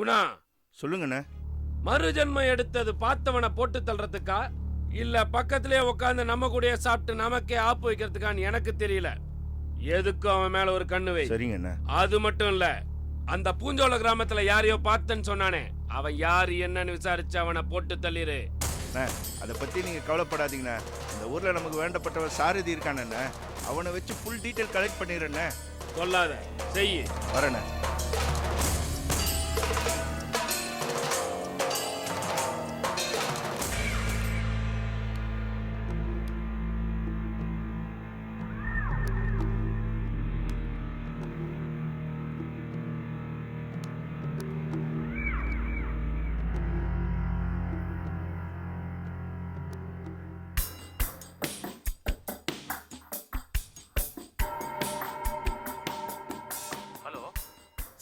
குணா, சொல்லுங்கண்ணே. மறு ஜென்மம் எடுத்தது பார்த்தவனை போட்டு தள்ளுறதுக்கா இல்ல பக்கத்திலே உட்காந்து நம்ம கூட சாப்பிட்டு நமக்கே ஆப்பு வைக்கிறதுக்கான்னு எனக்கு தெரியல. எதுக்கும் அவன் மேல ஒரு கண்ணு வை. சரிங்கண்ணே. அது மட்டும் இல்ல, அந்த பூஞ்சோல கிராமத்துல யாரையோ பார்த்தேன்னு சொன்னானே, அவன் யாரு என்னன்னு விசாரிச்சு அவனை போட்டு தள்ளிரு. அதை பத்தி நீங்க கவலைப்படாதீங்கண்ணே. இந்த ஊர்ல நமக்கு வேண்டப்பட்டவன் சாரதி இருக்கானண்ணே, அவனை வச்சு ஃபுல் டீட்டெயில் கலெக்ட் பண்ணிடுறேண்ணே. சொல்லாத, செய். வரேண்ணே.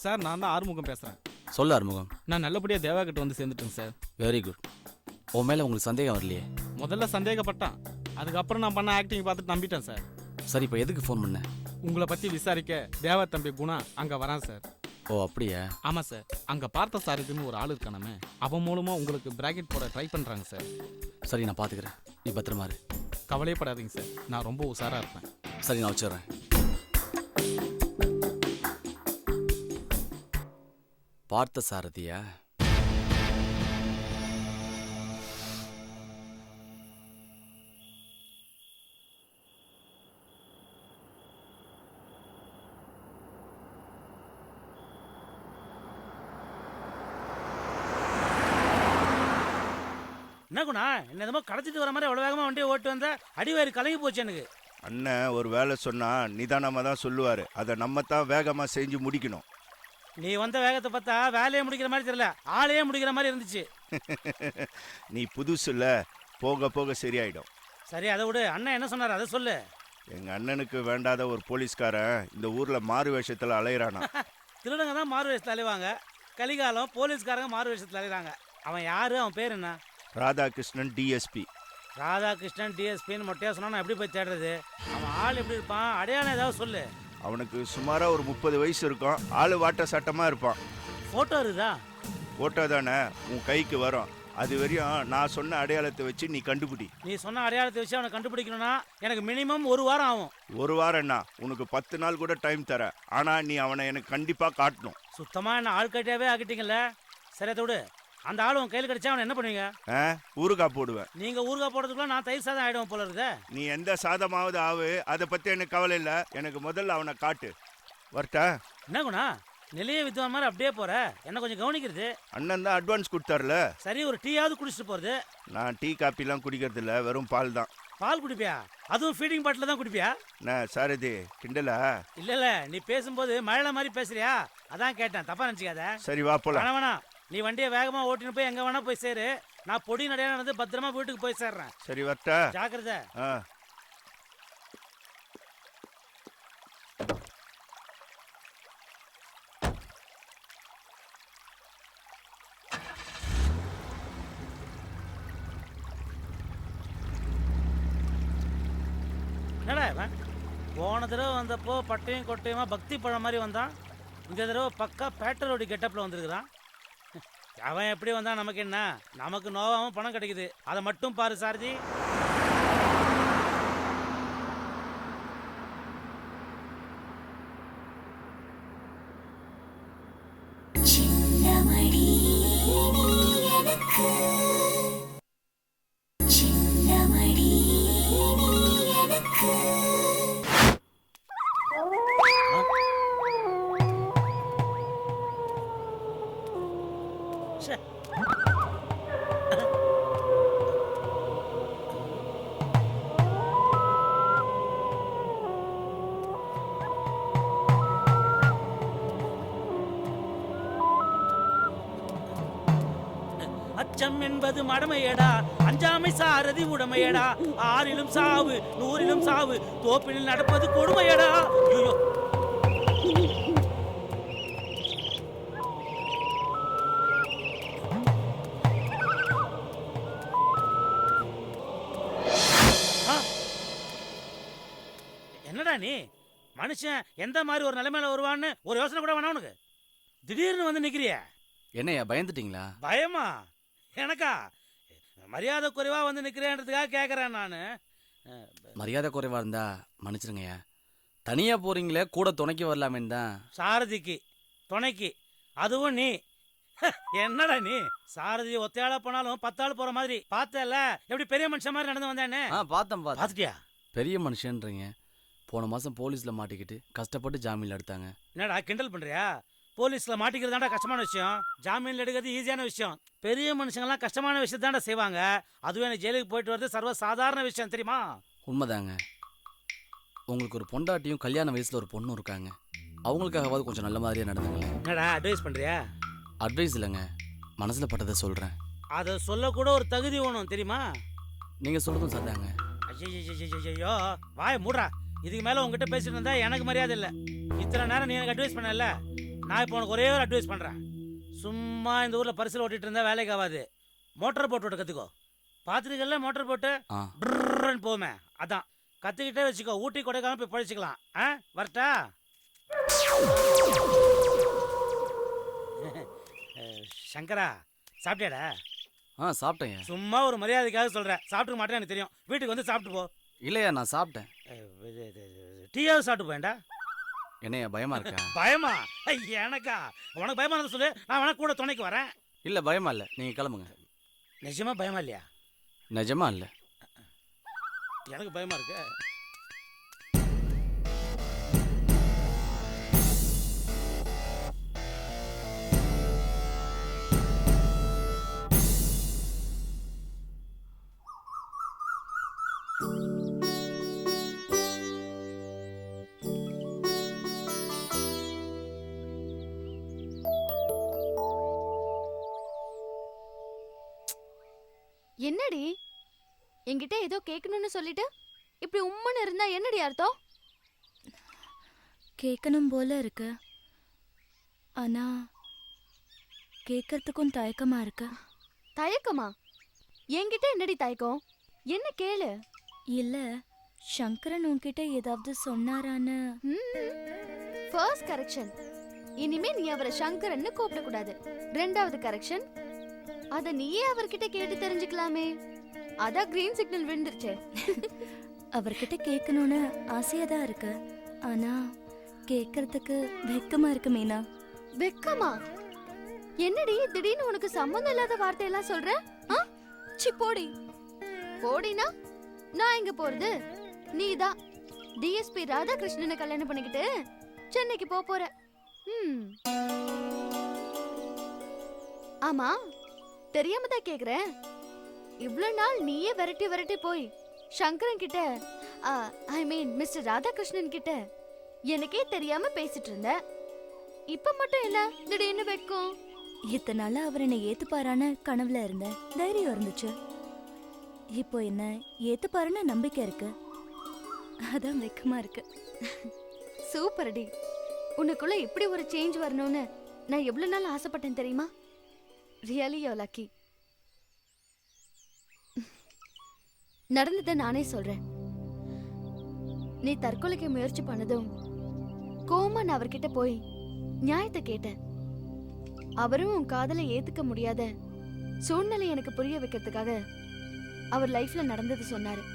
சார், நான் தான் ஆறுமுகம் பேசுகிறேன். சொல்ல ஆறுமுகம். நான் நல்லபடியாக தேவா கிட்ட வந்து சேர்ந்துட்டேன் சார். Very good. உன் மேலே உங்களுக்கு சந்தேகம் வரலையே? முதல்ல சந்தேகப்பட்டான், அதுக்கப்புறம் நான் பண்ண ஆக்டிங் பார்த்துட்டு நம்பிட்டேன் சார். சரி, இப்போ எதுக்கு ஃபோன் பண்ண? உங்களை பற்றி விசாரிக்க தேவா தம்பி குணா அங்கே வரான் சார். ஓ அப்படியா? ஆமாம் சார், அங்கே பார்த்த சாரதின்னு ஒரு ஆள் இருக்கானமே, அவன் மூலமாக உங்களுக்கு பிராக்கெட் போட ட்ரை பண்ணுறாங்க சார். சரி, நான் பார்த்துக்கிறேன். நீ பத்திரமா இரு. கவலையப்படாதீங்க சார், நான் ரொம்ப உஷாராக இருப்பேன். சரி, நான் வச்சிடுறேன். பார்த்த சாரதியா? என்ன குணா, என்னமோ கடத்திட்டு வர மாதிரி அவ்வளோ வேகமாக வண்டியை ஓட்டு வந்தா அடிவேறு கலங்கி போச்சு எனக்கு. அண்ணன் ஒரு வேலை சொன்னா நிதானமாக தான் சொல்லுவார். அதை நம்ம தான் வேகமாக செஞ்சு முடிக்கணும். நீ வந்த வேகத்தை பார்த்தா வேலையை முடிக்கிற மாதிரி தெரியல, ஆளையே முடிக்கிற மாதிரி இருந்துச்சு. நீ புதுசு இல்லை, போக போக சரியாயிடும். சரி, அதை விடு. அண்ணன் என்ன சொன்னார் அதை சொல்லு. எங்கள் அண்ணனுக்கு வேண்டாத ஒரு போலீஸ்காரன் இந்த ஊரில் மாறு வேஷத்தில் அலையிறானா. திருடங்க தான் மாறு வேஷத்தில் அலைவாங்க, கலிகாலம் போலீஸ்காரங்க மாறு வேஷத்தில் அலைகிறாங்க. அவன் யாரு, அவன் பேர் என்ன? ராதாகிருஷ்ணன் டிஎஸ்பி. ராதாகிருஷ்ணன் டிஎஸ்பின்னு மொட்டையா சொன்னா நான் எப்படி போய் தேடுறது? அவன் ஆள் எப்படி இருப்பான், அடையாளம் ஏதாவது சொல்லு. அவனுக்கு சுமாராக ஒரு 30 வயசு இருக்கும். ஆள் வாட்ட சட்டமாக இருப்பான். ஃபோட்டோ இருக்குதா? ஃபோட்டோ தானே உன் கைக்கு வரும். அது வரையும் நான் சொன்ன அடையாளத்தை வச்சு நீ கண்டுபிடி. நீ சொன்ன அடையாளத்தை வச்சு அவனை கண்டுபிடிக்கணும்னா எனக்கு மினிமம் 1 வாரம் ஆகும். 1 வாரம்னா உனக்கு 10 நாள் கூட டைம் தரேன். ஆனால் நீ அவனை எனக்கு கண்டிப்பாக காட்டணும். சுத்தமாக என்ன ஆள் கட்டியாவே ஆக்கிட்டீங்கல்ல. சரி, அதை விடு. அந்த ஆள் உன் கையில் கிடைச்சா அவனை என்ன பண்ணுவீங்க? ஊறுகாய் போடுவேன். நீங்கள் ஊறுகாய் போடுறதுக்குள்ள நான் தயிர் சாதம் ஆகிடுவோம் போல இருக்குதே. நீ எந்த சாதமாவது ஆகு, அதை பற்றி எனக்கு கவலை இல்லை. எனக்கு முதல்ல அவனை காட்டு. வரட்டா? என்ன குணா, நிலைய வித்வான் மாதிரி அப்படியே போற, என்ன கொஞ்சம் கவனிக்கிறது. அண்ணன் தான் அட்வான்ஸ் கொடுத்தாருல. சரி, ஒரு டீயாவது குடிச்சிட்டு போறது. நான் டீ காப்பிலாம் குடிக்கிறது இல்லை, வெறும் பால் தான். பால் குடிப்பியா? அதுவும் ஃபீடிங் பாட்டில் தான் குடிப்பியா? நான் சாரதி கிண்டலா? இல்ல, நீ பேசும்போது மழை மாதிரி பேசுறியா, அதான் கேட்டேன், தப்பா நினைச்சுக்காத. சரி, வா போலாம். வேணாம், நீ வண்டியை வேகமா ஓட்டின்னு போய் எங்க வேணா போய் சேரு. நான் பொடி நடையா நடந்து பத்திரமா வீட்டுக்கு போய் சேர்றேன். சரி, வரட்டா? ஜாக்கிரதை. என்னடா இவன் போன தடவை வந்தப்போ பட்டையும் கொட்டையுமா பக்தி பழம் மாதிரி வந்தான், இந்த தடவை பக்கா பேட்டரோடி கெட்டப்பில் வந்திருக்கிறான். அவன் எப்படி வந்தான் நமக்கு என்ன, நமக்கு நோவாமல் பணம் கிடைக்குது, அதை மட்டும் பாரு சாரதி. அச்சம் என்பது மடமையடா, அஞ்சாமை சாரதி உடமையடா, 6லும் சாவு 100லும் சாவு, தோப்பினில் நடப்பது கொடுமையடா. ஐயோ, என்னடா நீ மனுஷன் எந்த மாதிரி ஒரு நிலைமையில வருவான்னு ஒரு யோசனை கூட வேணா உனக்கு? திடீர்னு வந்து நிக்கிறிய. என்னையா பயந்துட்டீங்களா? பயமா? எனக்கா? மரியாதை குறைவா வந்து நிக்கிறேன்றதுக்காக கேட்கறேன் நானு. மரியாதை குறைவா இருந்தா மன்னிச்சிருங்கய்யா. தனியா போறீங்களே, கூட துணைக்கு வரலாமேன்னு தான். சாரதிக்கு துணைக்கு, அதுவும் நீ. என்னடா நீ சாரதி ஒத்தையாளா போனாலும் 10 ஆள் போற மாதிரி பார்த்தல? எப்படி பெரிய மனுஷன் மாதிரி நடந்து வந்தானே? பார்த்தேன். பாத்துட்டியா? பெரிய மனுஷன்றீங்க. போன மாசம் போலீஸ்ல மாட்டிக்கிட்டு கஷ்டப்பட்டு ஜாமீன்ல எடுத்தாங்க. என்னடா கிண்டல் பண்றியா? போலீஸ்ல மாட்டிக்கிறதாண்டா கஷ்டமான விஷயம், ஜாமீன்ல எடுக்கிறது ஈஸியான விஷயம். பெரிய மனுஷங்கள்லாம் கஷ்டமான விஷயத்தாண்டா செய்வாங்க. அதுவும் எனக்கு ஜெயிலுக்கு போயிட்டு வரது சர்வ சாதாரண விஷயம் தெரியுமா? உண்மைதாங்க. உங்களுக்கு ஒரு பொண்டாட்டியும் கல்யாண வயசுல ஒரு பொண்ணும் இருக்காங்க. அவங்களுக்காகவாது கொஞ்சம் நல்ல மாதிரியா நடந்துங்களேன். என்னடா அட்வைஸ் பண்றியா? அட்வைஸ் இல்லைங்க, மனசுல பட்டதை சொல்றேன். அதை சொல்லக்கூட ஒரு தகுதி வேணும் தெரியுமா? நீங்க சொல்றதும் சரிதாங்க. ஐயோ வாய மூடுறா. இதுக்கு மேல உங்ககிட்ட பேசிட்டு இருந்தா எனக்கு மரியாதை இல்லை. இத்தனை நேரம் நீ எனக்கு அட்வைஸ் பண்ணல, நான் இப்போ உனக்கு ஒரே ஒரு அட்வைஸ் பண்றேன். சும்மா இந்த ஊர்ல பரிசல் ஓட்டிட்டு இருந்தா வேலைக்கு ஆகாது. மோட்டார் போட்டு ஓட்ட கத்துக்கோ. பாத்துருக்கல மோட்டார் போட்டு போமே, அதான் கத்துக்கிட்டே வச்சுக்கோ. ஊட்டி கொடைக்கானல் போய் பழிச்சுக்கலாம். வரட்டா? சங்கரா சாப்பிட்டியாடா? சாப்பிட்டேன். சும்மா ஒரு மரியாதைக்காக சொல்றேன். சாப்பிட்டு மாட்டேன் எனக்கு தெரியும். வீட்டுக்கு வந்து சாப்பிட்டு போ. இல்லையா, நான் சாப்பிட்டேன். டீயாவது சாப்பிட்டு போயேன்டா. என்னையா பயமா இருக்கா? பயமா? எனக்கா? உனக்கு பயமா இருந்தா சொல்லு, நான் வேணா கூட துணைக்கு வரேன். இல்ல பயமா இல்ல, நீங்க கிளம்புங்க. நிஜமா பயமா இல்லையா? நிஜமா இல்ல, எனக்கு பயமா இருக்கு. என்னடி என்கிட்ட ஏதோ கேட்கணும்னு சொல்லிட்டு இப்படி உம்மன்னு இருந்தா என்னடி அர்த்தம்? கேட்கணும் போல இருக்கு, ஆனா கேட்கறதுக்கும் தயக்கமா இருக்கு. தயக்கமா? என்கிட்ட என்னடி தயக்கம்? என்ன கேளு. இல்ல, சங்கரன் உன்கிட்ட ஏதாவது சொன்னாரான்னு. ஃபர்ஸ்ட் கரெக்ஷன், இனிமே நீ அவரை சங்கரன்னு கூப்பிடக்கூடாது. ரெண்டாவது கரெக்ஷன், அத நீயே அவர்கிட்ட கேட்டு தெரிஞ்சுக்கலாமே. அதான் கிரீன் சிக்னல் விழுந்துருச்சே. அவர்கிட்ட கேட்கணும்னு ஆசையா தான் இருக்கு, ஆனா கேட்கறதுக்கு வெக்கமா இருக்கு மீனா. வெக்கமா? என்னடி திடீர்னு உனக்கு சம்பந்தம் இல்லாத வார்த்தையெல்லாம் சொல்ற? சி போடி. போடினா நான் எங்க போறது? நீதான் டிஎஸ்பி ராதாகிருஷ்ணனை கல்யாணம் பண்ணிக்கிட்டு சென்னைக்கு போற. ஆமா, தெரியாம தான் கேக்குறேன். இவ்வளவு நாள் நீயே விரட்டி விரட்டி போய் சங்கரன் கிட்ட, ஐ மீன் மிஸ்டர் ராதாகிருஷ்ணன் கிட்ட எனக்கே தெரியாம பேசிட்டு இருந்த. இப்ப மட்டும் என்ன திடீர்னு வெக்கம்? இத்தனை நாளா அவர் என்னை ஏத்துப்பாரான்னு கனவுல இருந்தேன், தைரியம் இருந்துச்சு. இப்போ என்ன ஏத்துப்பாருன்னு நம்பிக்கை இருக்கு, அதான் வெக்கமா இருக்கு. சூப்பர் டி. உனக்குள்ள இப்படி ஒரு சேஞ்ச் வரணும்னு நான் எவ்வளவு நாள் ஆசைப்பட்டேன் தெரியுமா? Really you lucky. நடந்ததை நானே சொல்றேன். நீ தற்கொலைக்கு முயற்சி பண்ணதும் கோமா நான் அவர்கிட்ட போய் நியாயத்தை கேட்டேன். அவரும் உன் காதலை ஏத்துக்க முடியாத சூழ்நிலை எனக்கு புரிய வைக்கிறதுக்காக அவர் லைஃப்ல நடந்தது சொன்னாரு.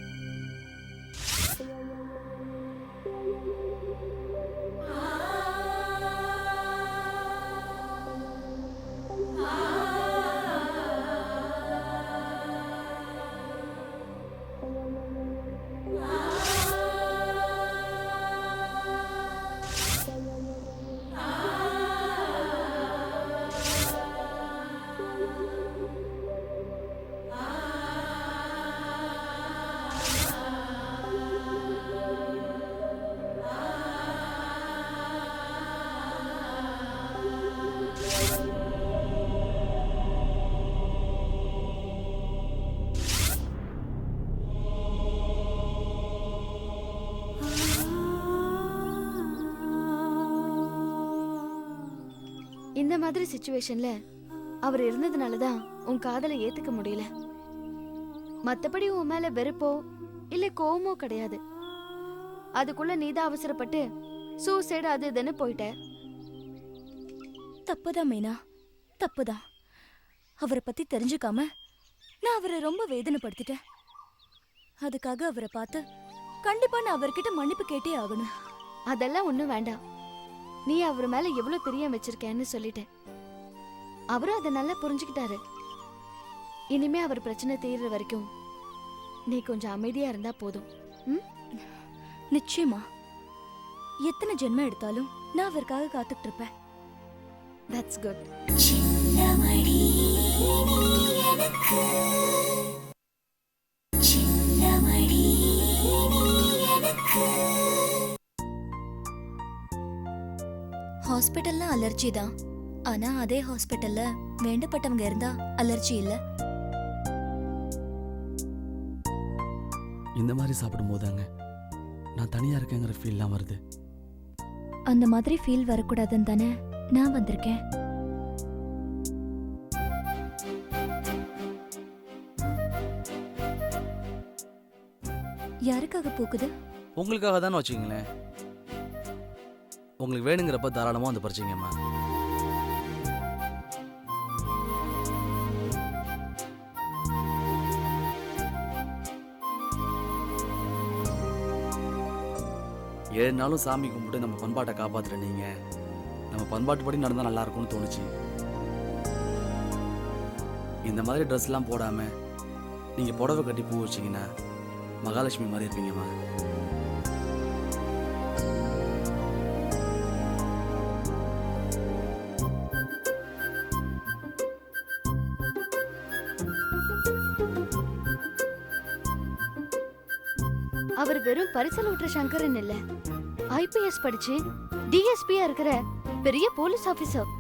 இந்த மாதிரி சிச்சுவேஷன்ல அவர் இருந்ததுனால தான் உன் காதலை ஏத்துக்க முடியல. மத்தபடி உன் மேல வெறுப்போ இல்ல கோவமோ கிடையாது. அதுக்குள்ள நீதான் அவசரப்பட்டு சூசைடு அது இதுன்னு போயிட்ட. தப்புதான் மீனா, தப்புதான். அவரை பத்தி தெரிஞ்சுக்காம நான் அவரை ரொம்ப வேதனைப்படுத்திட்டேன். அதுக்காக அவரை பார்த்து கண்டிப்பா நான் அவர்கிட்ட மன்னிப்பு கேட்டே ஆகணும். அதெல்லாம் ஒண்ணும் வேண்டாம். நீ அவர் மேல எவ்வளவு பிரியம் வச்சிருக்கேன்னு சொல்லிட்டேன். அவரும் அதை நல்லா புரிஞ்சுக்கிட்டாரு. இனிமே அவர் பிரச்சனை தீர்ற வரைக்கும் நீ கொஞ்சம் அமைதியா இருந்தா போதும். நிச்சயமா எத்தனை ஜென்மம் எடுத்தாலும் நான் அவருக்காக காத்துக்கிட்டு இருப்பேன். That's good. ஹாஸ்பிட்டல்ல அலர்ஜி தான். ஆனா அதே ஹாஸ்பிட்டல்ல வேண்டப்பட்டவங்க இருந்தா அலர்ஜி இல்ல. இந்த மாதிரி சாப்பிடும் போதாங்க நான் தனியா இருக்கேங்கிற ஃபீல்லாம் வருது. அந்த மாதிரி ஃபீல் வரக்கூடாதுன்னு தானே நான் வந்திருக்கேன். யாருக்காக பூக்குது? உங்களுக்காக தானே வச்சுக்கங்களேன். உங்களுக்கு வேணுங்கிறப்ப தாராளமாக வந்து பறிச்சிங்கம்மா. ஏழு நாளும் சாமி கும்பிட்டு நம்ம பண்பாட்டை காப்பாற்றுற நீங்கள் நம்ம பண்பாட்டுப்படி நடந்தால் நல்லா இருக்கும்னு தோணுச்சு. இந்த மாதிரி ட்ரெஸ்லாம் போடாமல் நீங்கள் புடவை கட்டி பூ வச்சிங்கன்னா மகாலட்சுமி மாதிரி இருப்பீங்கம்மா. அவர் வெறும் பரிசல் ஊட்டுற சங்கரன் இல்ல, IPS படிச்சு DSPயா இருக்கிற பெரிய போலீஸ் ஆபீசர்.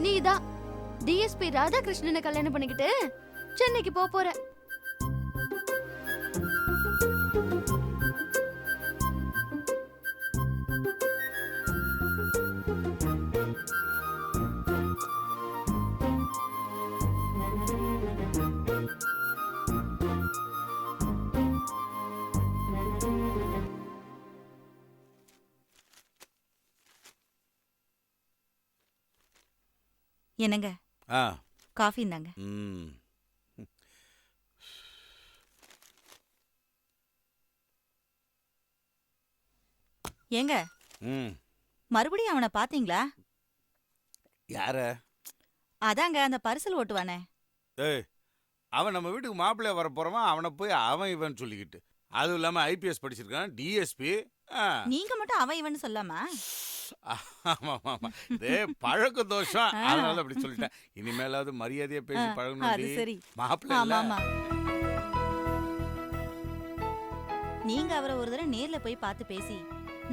நீதான் DSP ராதாகிருஷ்ணனை கல்யாணம் பண்ணிக்கிட்டு சென்னைக்கு போற. என்னங்க காஃபி இந்தாங்க. ஏங்க மறுபடியும் அவனை பாத்தீங்களா? யார? அதாங்க அந்த பரிசல் ஓட்டுவானே. ஏய், அவன் நம்ம வீட்டுக்கு மாப்பிள்ளைய வர போறவன். அவனை போய் அவன் இவன் சொல்லிக்கிட்டு, அதுவும் இல்லாம IPS படிச்சிருக்கான், DSP. நீங்க மட்டும் அவன் இவன் சொல்லாமா? இதே பழக்க தோஷம், அதனால அப்படி சொல்லிட்டேன். இனிமேலாவது மரியாதையா பேசி பழகணும். சரி மாப்பிள்ளை நீங்க அவரை ஒரு தடவை நேர்ல போய் பார்த்து பேசி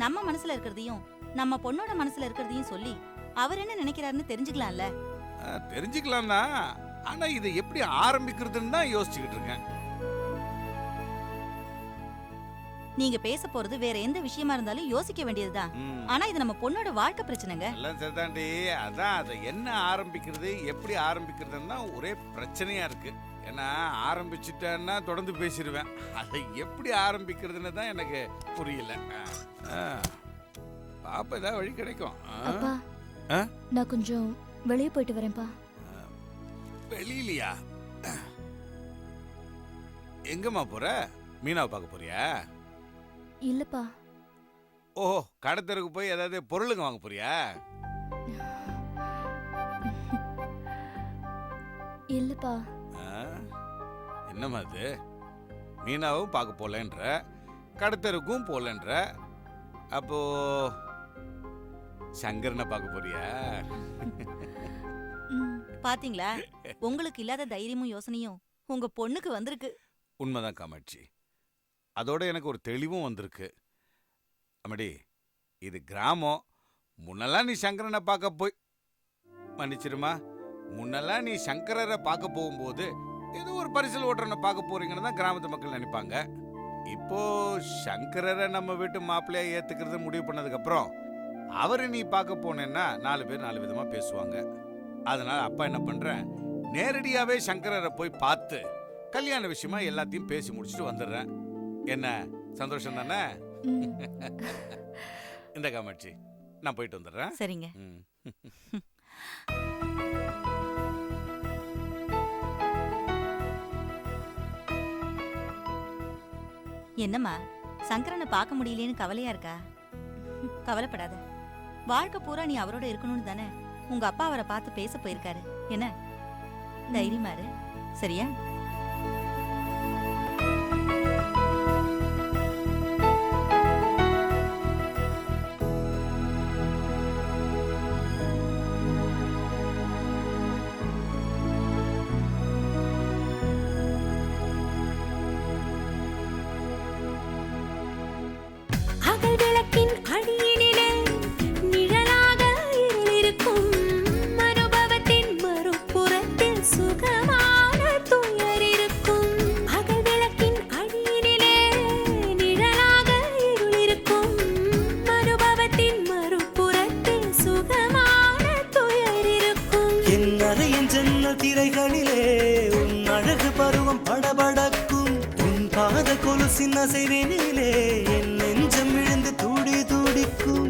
நம்ம மனசுல இருக்கிறதையும் நம்ம பொண்ணோட மனசுல இருக்கிறதையும் சொல்லி அவர் என்ன நினைக்கிறாருன்னு தெரிஞ்சுக்கலாம்ல. தெரிஞ்சுக்கலாம் தான், ஆனா இதை எப்படி ஆரம்பிக்கிறதுன்னு தான் யோசிச்சுக்கிட்டு இருக்கேன். நீங்க பேச போறது வேற எந்த விஷயமா இருந்தாலும் யோசிக்க வேண்டியதுதான். ஆனா இது நம்ம பொண்ணோட வாழ்க்கை பிரச்சனைங்க. எல்லாம் சரிதாண்டி. அதான் அதை என்ன ஆரம்பிக்கிறது எப்படி ஆரம்பிக்கிறதுன்னா ஒரே பிரச்சனையா இருக்கு. ஏன்னா ஆரம்பிச்சுட்டேன்னா தொடர்ந்து பேசிடுவேன். அதை எப்படி ஆரம்பிக்கிறதுன்னு தான் எனக்கு புரியல. பாப்பா ஏதாவது வழி கிடைக்கும். அப்பா நான் கொஞ்சம் வெளியே போயிட்டு வரேன்ப்பா. வெளியிலையா? எங்கம்மா போற? மீனாவை பார்க்க போறியா? இல்லப்பா. ஓஹோ, கடத்தருக்கு போய் ஏதாவது பொருளுங்க வாங்க போறியா? இல்லப்பா. என்னம்மா அது? மீனாவும் பார்க்க போலன்ற, கடத்தருக்கும் போலன்ற, அப்போ சங்கரனை பார்க்க போறியா? பாத்தீங்களா, உங்களுக்கு இல்லாத தைரியமும் யோசனையும் உங்க பொண்ணுக்கு வந்திருக்கு. உண்மைதான் காமாட்சி. அதோட எனக்கு ஒரு தெளிவும் வந்திருக்கு. அம்மாடி, இது கிராமம். முன்னெல்லாம் நீ சங்கரனை பார்க்க போய் மன்னிச்சிருமா, முன்னெல்லாம் நீ சங்கரரை பார்க்க போகும்போது ஏதோ ஒரு பரிசல் ஓட்டுறனை பார்க்க போறீங்கன்னு தான் கிராமத்து மக்கள் நினைப்பாங்க. இப்போ சங்கரரை நம்ம வீட்டு மாப்பிள்ளையா ஏத்துக்கிறது முடிவு பண்ணதுக்கு அப்புறம் அவரை நீ பார்க்க போனேன்னா 4 பேர் 4 விதமா பேசுவாங்க. அதனால அப்பா என்ன பண்றேன், நேரடியாவே சங்கரரை போய் பார்த்து கல்யாண விஷயமா எல்லாத்தையும் பேசி முடிச்சுட்டு வந்துடுறேன். என்ன சந்தோஷம் தானே? இந்த காமாட்சி, நான் போயிட்டு வந்துடுறேன். சரிங்க. ம். என்னம்மா சங்கரனை பார்க்க முடியலையேன்னு கவலையா இருக்கா? கவலைப்படாத. வாழ்க்கை பூரா நீ அவரோட இருக்கணும்னு தானே உங்க அப்பா அவரை பார்த்து பேச போயிருக்காரு. என்ன தைரியமா இரு, சரியா? அகல் விளக்கின் அடியினிலே நிழலாக இருளிருக்கும் அனுபவத்தின் மறுபுறத்தில் சுகமான துயர் இருக்கும். அகல் விளக்கின் அடியினிலே நிழலாக இருளிருக்கும் அனுபவத்தின் மறுபுறத்தில் சுகமான துயர் இருக்கும். என் அறையின் ஜன்னல் திரைகளிலே உன் அழகு பருவம் படபடக்கும். உன் பாத கொலுசின் அசைவினிலே என் நெஞ்சம் விழுந்து துடி துடிக்கும்.